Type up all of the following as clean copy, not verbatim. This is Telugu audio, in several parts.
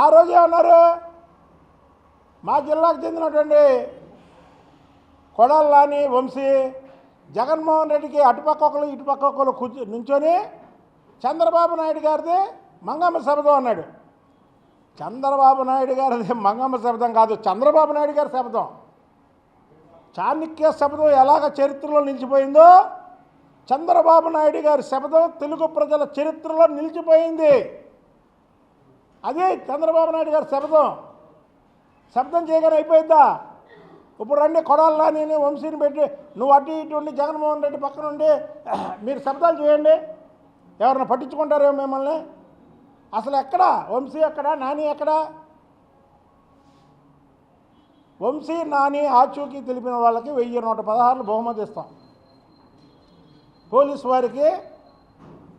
ఆ రోజు ఏమన్నారు, మా జిల్లాకు చెందినటువంటి కొడాలి నాని వంశీ జగన్మోహన్ రెడ్డికి అటుపక్క ఒకరు ఇటుపక్క ఒకరు నుంచొని చంద్రబాబు నాయుడు గారిది మంగమ్మ శపథం అన్నాడు. చంద్రబాబు నాయుడు గారిది మంగమ్మ శపథం కాదు, చంద్రబాబు నాయుడు గారి శపథం. చాణక్య శపథం ఎలాగ చరిత్రలో నిలిచిపోయిందో చంద్రబాబు నాయుడు గారి శపథం తెలుగు ప్రజల చరిత్రలో నిలిచిపోయింది. అదే చంద్రబాబు నాయుడు గారి శపథం చేయగానే అయిపోయిందా? ఇప్పుడు రండి, కొడాలి నాని వంశీని పెట్టి నువ్వు అటు ఇటు ఉండి జగన్మోహన్ రెడ్డి పక్కన ఉండి మీరు శబ్దాలు చేయండి, ఎవరన్నా పట్టించుకుంటారేమో మిమ్మల్ని. అసలు ఎక్కడా వంశీ, ఎక్కడా నాని, ఎక్కడా? వంశీ నాని ఆచూకీ తెలిపిన వాళ్ళకి 1116 బహుమతి ఇస్తాం. పోలీసు వారికి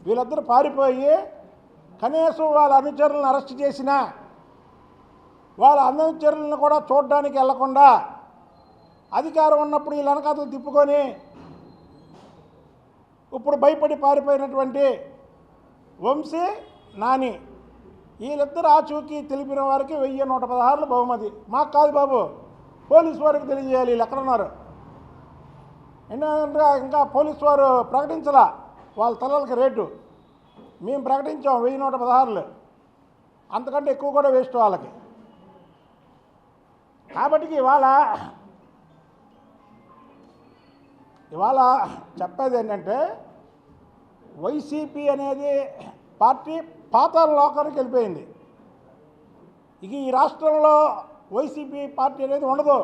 వీళ్ళిద్దరూ పారిపోయి కనీసం వాళ్ళ అనుచరులను అరెస్ట్ చేసినా వాళ్ళ అనుచరులను కూడా చూడడానికి వెళ్లకుండా అధికారం ఉన్నప్పుడు వీళ్ళ వెనకాతలు తిప్పుకొని ఇప్పుడు భయపడి పారిపోయినటువంటి వంశీ నాని వీళ్ళిద్దరు ఆచూకీ తెలిపిన వారికి 1116 బహుమతి. మాకు కాదు బాబు, పోలీసు వారికి తెలియజేయాలి. వీళ్ళు ఎక్కడున్నారు? ఎందుకంటే ఇంకా పోలీసు వారు ప్రకటించలా వాళ్ళ తలలకి రేటు. మేము ప్రకటించాం 1116, అంతకంటే ఎక్కువ కూడా వేస్ట్ వాళ్ళకి. కాబట్టి ఇవాళ చెప్పేది ఏంటంటే వైసీపీ అనేది పార్టీ పాతాళ లోకానికి వెళ్ళిపోయింది. ఇక ఈ రాష్ట్రంలో వైసీపీ పార్టీ అనేది ఉండదు.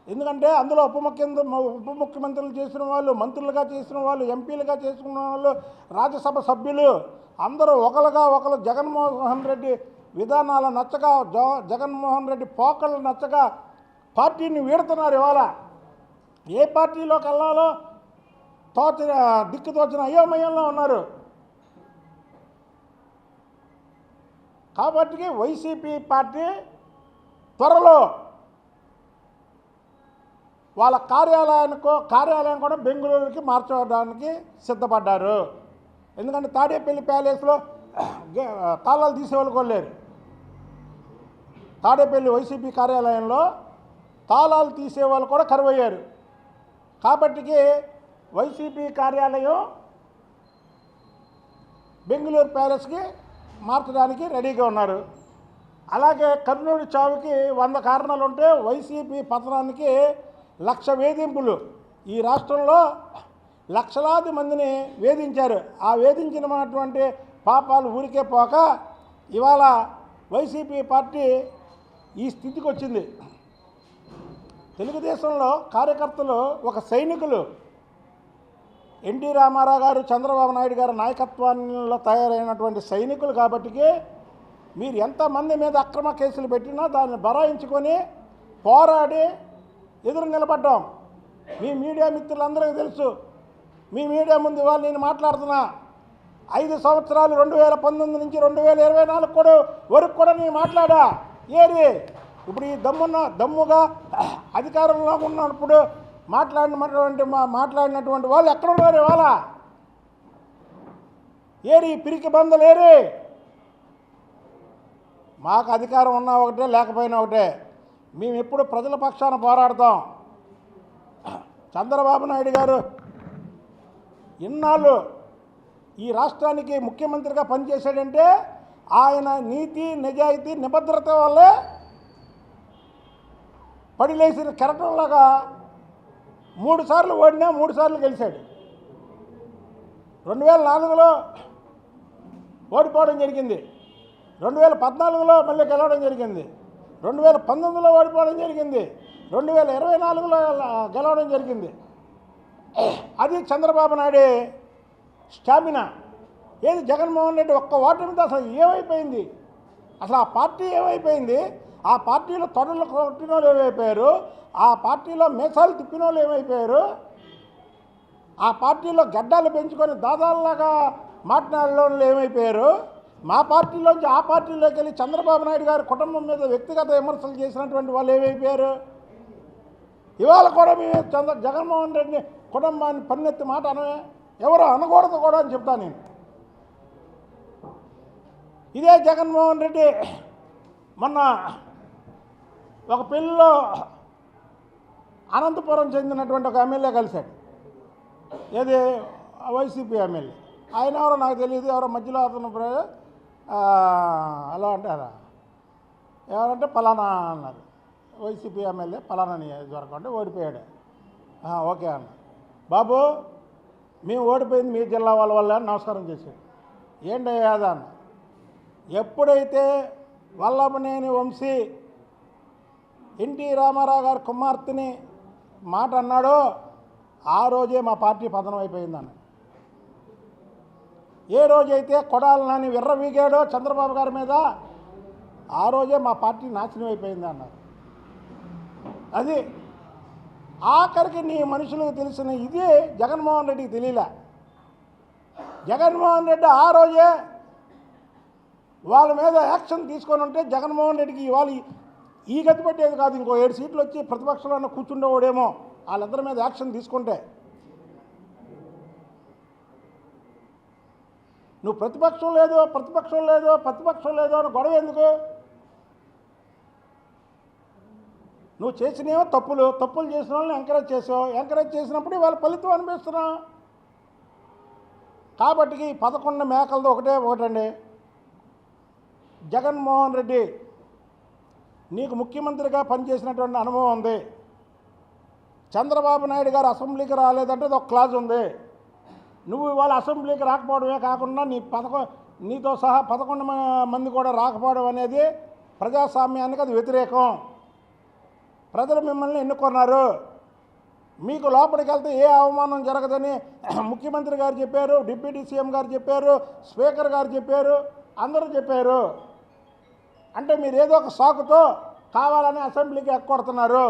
ఎందుకంటే అందులో ఉప ముఖ్యమంత్రులు చేసిన వాళ్ళు, మంత్రులుగా చేసిన వాళ్ళు, ఎంపీలుగా చేసుకున్న వాళ్ళు, రాజ్యసభ సభ్యులు అందరూ ఒకరు జగన్మోహన్ రెడ్డి విధానాలు నచ్చక, జగన్మోహన్ రెడ్డి పోకళ్ళు నచ్చక పార్టీని వీడుతున్నారు. ఇవాళ ఏ పార్టీలోకి వెళ్ళాలో దిక్కుతోచిన అయోమయంలో ఉన్నారు. కాబట్టి వైసీపీ పార్టీ త్వరలో వాళ్ళ కార్యాలయం కూడా బెంగళూరుకి మార్చడానికి సిద్ధపడ్డారు. ఎందుకంటే తాడేపల్లి ప్యాలెస్లో తాళాలు తీసేవాళ్ళు కొనలేరు. తాడేపల్లి వైసీపీ కార్యాలయంలో తాళాలు తీసేవాళ్ళు కూడా కరువయ్యారు. కాబట్టి వైసీపీ కార్యాలయం బెంగళూరు ప్యాలెస్కి మార్చడానికి రెడీగా ఉన్నారు. అలాగే కర్నూలు చావుకి 100 కారణాలు ఉంటే వైసీపీ పతనానికి 1,00,000 వేధింపులు. ఈ రాష్ట్రంలో లక్షలాది మందిని వేధించారు. ఆ వేధించినటువంటి పాపాలు ఊరికే పోక ఇవాళ వైసీపీ పార్టీ ఈ స్థితికి వచ్చింది. తెలుగుదేశంలో కార్యకర్తలు ఒక సైనికులు. ఎన్టీ రామారావు గారు, చంద్రబాబు నాయుడు గారి నాయకత్వంలో తయారైనటువంటి సైనికులు. కాబట్టి మీరు ఎంతమంది మీద అక్రమ కేసులు పెట్టినా దాన్ని బరాయించుకొని పోరాడి ఎదురు నిలబడ్డాం. మీ మీడియా మిత్రులందరికీ తెలుసు. మీ మీడియా ముందు ఇవాళ నేను మాట్లాడుతున్నా. 5 సంవత్సరాలు 2019 నుంచి 2024 వరకు కూడా నేను మాట్లాడా. ఏరి ఇప్పుడు ఈ దమ్ముగా అధికారంలో ఉన్నప్పుడు మాట్లాడినటువంటి వాళ్ళు ఎక్కడున్నారు ఇవాళ? ఏరి పిరికి బందలు ఏరి? మాకు అధికారం ఉన్నా ఒకటే, లేకపోయినా ఒకటే. మేము ఎప్పుడు ప్రజల పక్షాన పోరాడతాం. చంద్రబాబు నాయుడు గారు ఇన్నాళ్ళు ఈ రాష్ట్రానికి ముఖ్యమంత్రిగా పనిచేశాడంటే ఆయన నీతి, నిజాయితీ, నిబద్ధత వల్లే పడిలేసిన కెరటంలాగా 3 సార్లు ఓడినా 3 సార్లు గెలిచాడు. 2004లో ఓడిపోవడం జరిగింది, 2014లో మళ్ళీ గెలవడం జరిగింది, 2019లో ఓడిపోవడం జరిగింది, 2024లో గెలవడం జరిగింది. అది చంద్రబాబు నాయుడు స్టామినా. ఏది జగన్మోహన్ రెడ్డి ఒక్క ఓటమితో అసలు ఏమైపోయింది? అసలు ఆ పార్టీ ఏమైపోయింది? ఆ పార్టీలో తొడలు కొట్టిన వాళ్ళు ఏమైపోయారు? ఆ పార్టీలో మీసాలు తిప్పిన వాళ్ళు ఏమైపోయారు? ఆ పార్టీలో గడ్డాలు పెంచుకొని దాదాల్లాగా మాట్లాడిన వాళ్ళు ఏమైపోయారు? మా పార్టీలోంచి ఆ పార్టీలోకి వెళ్ళి చంద్రబాబు నాయుడు గారి కుటుంబం మీద వ్యక్తిగత విమర్శలు చేసినటువంటి వాళ్ళు ఏమైపోయారు? ఇవాళ కూడా మేము జగన్మోహన్ రెడ్డి కుటుంబాన్ని పన్నెత్తి మాట ఎవరు అనకూడదు కూడా అని చెప్తాను నేను. ఇదే జగన్మోహన్ రెడ్డి మొన్న ఒక పెళ్ళిలో అనంతపురం చెందినటువంటి ఒక ఎమ్మెల్యే కలిశాడు. ఏది వైసీపీ ఎమ్మెల్యే. ఆయన ఎవరో నాకు తెలియదు, ఎవరో మధ్యలో అతను అలా అంటారా, ఎవరంటే పలానా అన్నారు. వైసీపీ ఎమ్మెల్యే పలానా నియోజకవర్గం అంటే ఓడిపోయాడు. ఓకే అన్న. బాబు మేము ఓడిపోయింది మీ జిల్లా వాళ్ళ వల్ల నమస్కారం చేశాడు. ఏంటయ్యా అన్న, ఎప్పుడైతే వల్లభనేని వంశీ ఎన్టీ రామారావు గారి కుమార్తెని మాట అన్నాడో ఆ రోజే మా పార్టీ పతనం అయిపోయిందన్న. ఏ రోజైతే కొడాలి నాని విర్రవీగాడో చంద్రబాబు గారి మీద ఆ రోజే మా పార్టీ నాశనం అయిపోయింది అన్నారు. అది ఆఖరికి నీ మనుషులకు తెలిసిన ఇది జగన్మోహన్ రెడ్డికి తెలియలే. జగన్మోహన్ రెడ్డి ఆ రోజే వాళ్ళ మీద యాక్షన్ తీసుకొని ఉంటే జగన్మోహన్ రెడ్డికి ఇవాళ ఈ గతి పట్టేది కాదు. ఇంకో 7 సీట్లు వచ్చి ప్రతిపక్షంలో కూర్చుండేవాడేమో వాళ్ళందరి మీద యాక్షన్ తీసుకుంటే. నువ్వు ప్రతిపక్షం లేదు అని గొడవ ఎందుకు? నువ్వు చేసినేమో తప్పులు చేసిన వాళ్ళని ఎంకరేజ్ చేసినప్పుడు వాళ్ళ ఫలితం అనిపిస్తున్నావు. కాబట్టి 11 మేకలతో ఒకటండి, జగన్మోహన్ రెడ్డి నీకు ముఖ్యమంత్రిగా పనిచేసినటువంటి అనుభవం ఉంది. చంద్రబాబు నాయుడు గారు అసెంబ్లీకి రాలేదంటే ఒక క్లాజ్ ఉంది. నువ్వు ఇవాళ అసెంబ్లీకి రాకపోవడమే కాకుండా నీతో సహా 11 మంది కూడా రాకపోవడం అనేది ప్రజాస్వామ్యానికి అది వ్యతిరేకం. ప్రజలు మిమ్మల్ని ఎన్నుకున్నారు. మీకు లోపలికి వెళ్తే ఏ అవమానం జరగదని ముఖ్యమంత్రి గారు చెప్పారు, డిప్యూటీ సీఎం గారు చెప్పారు, స్పీకర్ గారు చెప్పారు, అందరూ చెప్పారు. అంటే మీరు ఏదో ఒక సాకుతో కావాలని అసెంబ్లీకి ఎక్కొడుతున్నారు.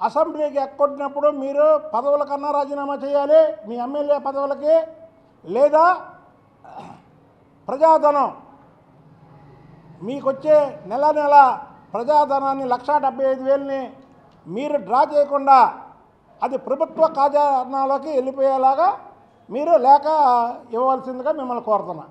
అసెంబ్లీకి ఎక్కొట్టినప్పుడు మీరు పదవుల కన్నా రాజీనామా చేయాలి, మీ ఎమ్మెల్యే పదవులకి, లేదా ప్రజాధనం మీకు వచ్చే నెల ప్రజాధనాన్ని 1,75,000ని మీరు డ్రా చేయకుండా అది ప్రభుత్వ ఖజానాలోకి వెళ్ళిపోయేలాగా మీరు లేఖ ఇవ్వాల్సిందిగా మిమ్మల్ని కోరుతున్నా.